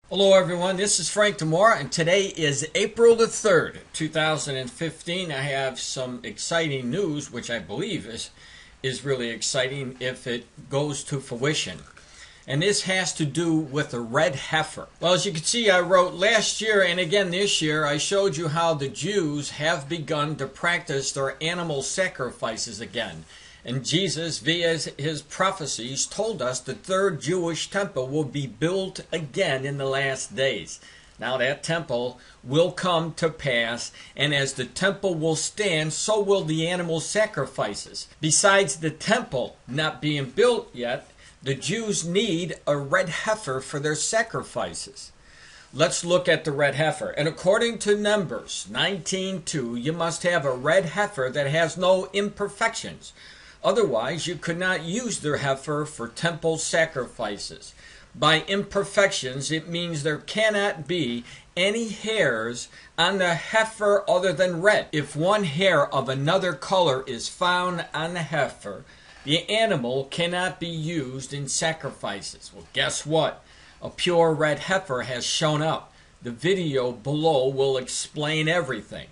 Hello everyone, this is Frank DiMora and today is April the 3rd, 2015. I have some exciting news which I believe is really exciting if it goes to fruition. And this has to do with the red heifer. Well, as you can see, I wrote last year and again this year, I showed you how the Jews have begun to practice their animal sacrifices again. And Jesus, via his prophecies, told us the third Jewish temple will be built again in the last days. Now that temple will come to pass, and as the temple will stand, so will the animal sacrifices. Besides the temple not being built yet, the Jews need a red heifer for their sacrifices. Let's look at the red heifer. And according to Numbers 19:2, you must have a red heifer that has no imperfections. Otherwise, you could not use their heifer for temple sacrifices. By imperfections, it means there cannot be any hairs on the heifer other than red. If one hair of another color is found on the heifer, the animal cannot be used in sacrifices. Well, guess what? A pure red heifer has shown up. The video below will explain everything.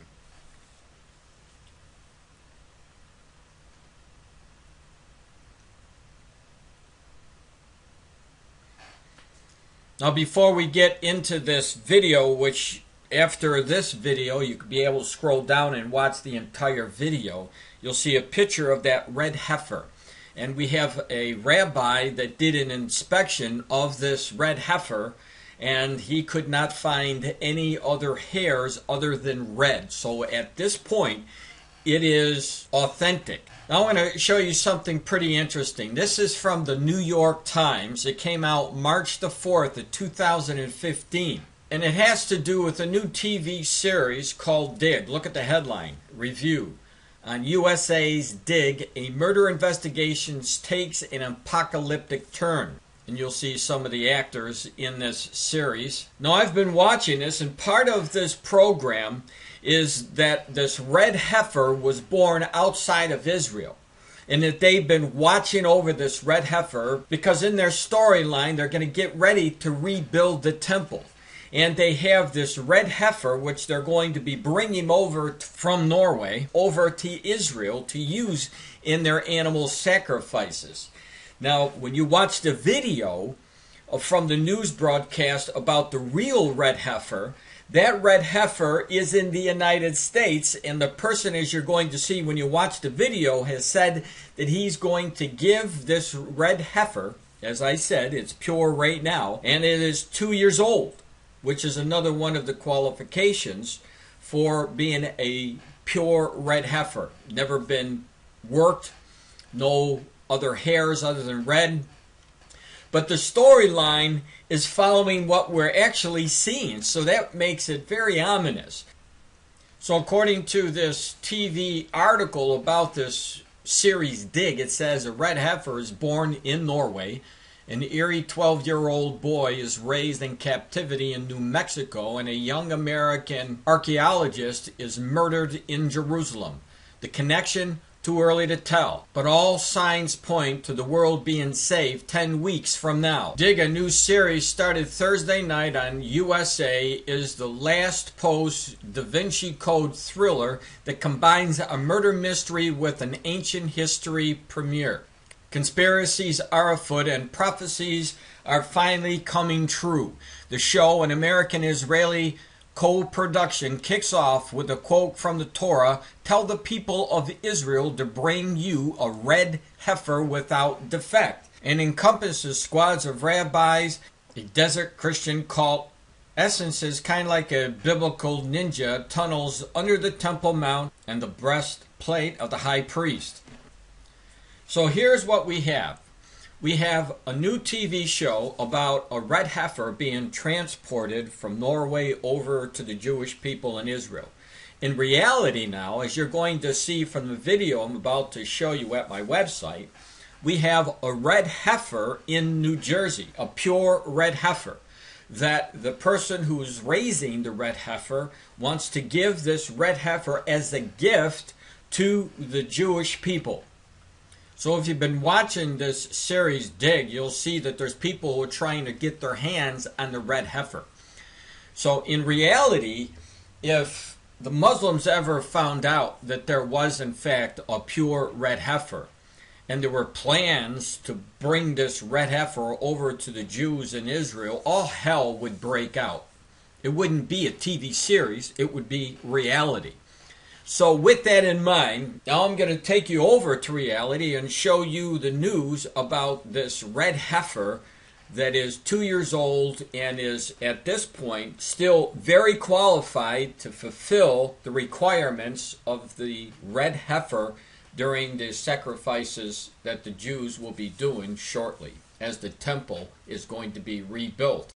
Now before we get into this video, which after this video you could be able to scroll down and watch the entire video, you'll see a picture of that red heifer. And we have a rabbi that did an inspection of this red heifer, and he could not find any other hairs other than red. So at this point, it is authentic. Now I'm going to show you something pretty interesting. This is from the New York Times. It came out March the 4th of 2015. And it has to do with a new TV series called Dig. Look at the headline. Review. On USA's Dig, a murder investigation takes an apocalyptic turn. And you'll see some of the actors in this series. Now I've been watching this, and part of this program is that this red heifer was born outside of Israel, and that they've been watching over this red heifer because in their storyline they're going to get ready to rebuild the temple, and they have this red heifer which they're going to be bringing over from Norway over to Israel to use in their animal sacrifices. Now when you watch the video from the news broadcast about the real red heifer, that red heifer is in the United States, and the person, as you're going to see when you watch the video, has said that he's going to give this red heifer, as I said, it's pure right now, and it is 2 years old, which is another one of the qualifications for being a pure red heifer. Never been worked, no other hairs other than red. But the storyline is following what we're actually seeing, so that makes it very ominous. So according to this TV article about this series Dig, it says a red heifer is born in Norway. An eerie 12-year-old boy is raised in captivity in New Mexico, and a young American archaeologist is murdered in Jerusalem. The connection? Too early to tell, but all signs point to the world being saved 10 weeks from now. Dig, a new series started Thursday night on USA, is the last post Da Vinci Code thriller that combines a murder mystery with an ancient history premiere. Conspiracies are afoot and prophecies are finally coming true. The show, an American-Israeli co-production, kicks off with a quote from the Torah, "Tell the people of Israel to bring you a red heifer without defect," and encompasses squads of rabbis, a desert Christian cult. Essence is kind of like a biblical ninja, tunnels under the Temple Mount and the breastplate of the high priest. So here's what we have. We have a new TV show about a red heifer being transported from Norway over to the Jewish people in Israel. In reality now, as you're going to see from the video I'm about to show you at my website, we have a red heifer in New Jersey, a pure red heifer, that the person who's raising the red heifer wants to give this red heifer as a gift to the Jewish people. So if you've been watching this series Dig, you'll see that there's people who are trying to get their hands on the red heifer. So in reality, if the Muslims ever found out that there was in fact a pure red heifer, and there were plans to bring this red heifer over to the Jews in Israel, all hell would break out. It wouldn't be a TV series, it would be reality. So with that in mind, now I'm going to take you over to reality and show you the news about this red heifer that is 2 years old and is at this point still very qualified to fulfill the requirements of the red heifer during the sacrifices that the Jews will be doing shortly as the temple is going to be rebuilt.